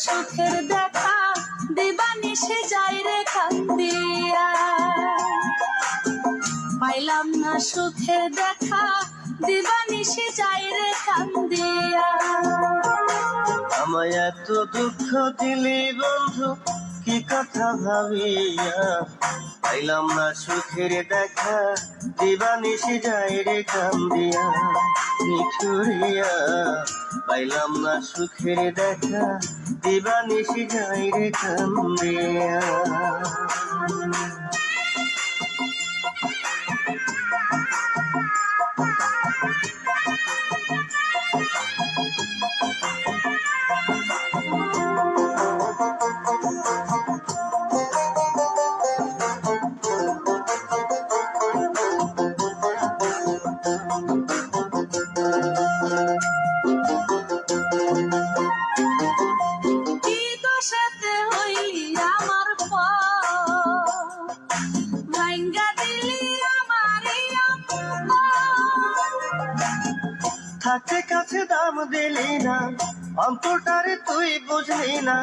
সুখের দেখা দিবানিশি যাই রে কান্দিয়া। পাইলাম না সুখের দেখা দিবানিশি যাই রে কান্দিয়া। আমায় এত দুঃখ দিলি বন্ধু কি কথা ভাবিয়া, পাইলাম না সুখের দেখা দিবানিশি যাই রে কান্দিয়া। নিঠুরিয়া পাইলাম না সুখের দেখা দিবানিশি যাই রে কান্দিয়া। থাকতে কাছে দাম দিলি না, অন্তরটারে তুই বুঝলি না।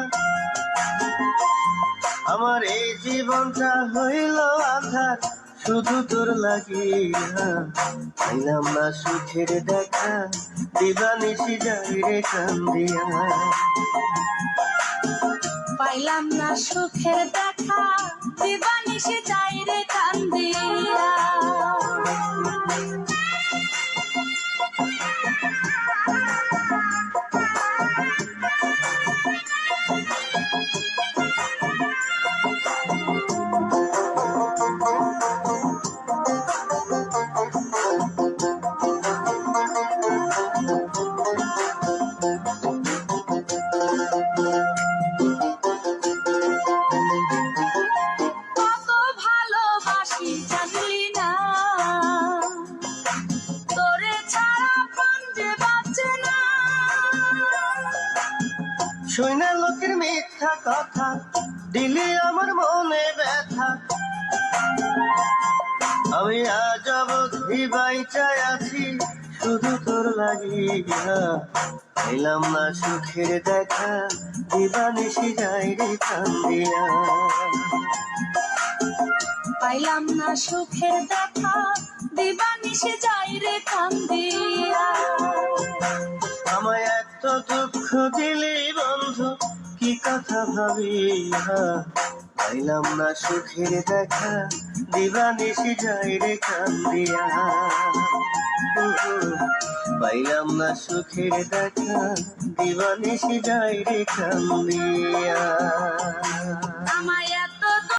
আমার এই জীবনটা হইল আধার শুধু তোর লাগিয়া। পাইলাম না সুখের দেখা দিবানিশি যাই রে কান্দিয়া। পাইলাম না সুখের দেখা দিবানিশি যাই রে কান্দিয়া। শুনে লোকের মিথ্যা কথা দিলি আমার মনে ব্যথা। আমি আজ অবধি বাইচায় আছি শুধু তোর লাগিয়া। পাইলাম না সুখের দেখা দিবানিশি যাই রে কান্দিয়া। পাইলাম না সুখের দেখা দিবানিশি যাই রে কান্দিয়া। আমায় এত দুঃখ দিলি বন্ধু কি কথা ভাবিয়া। পাইলাম না সুখের দেখা দিবানিশি যাই রে কান্দিয়া। পাইলাম না সুখের দেখা দিবানিশি যাই রে কান্দিয়া।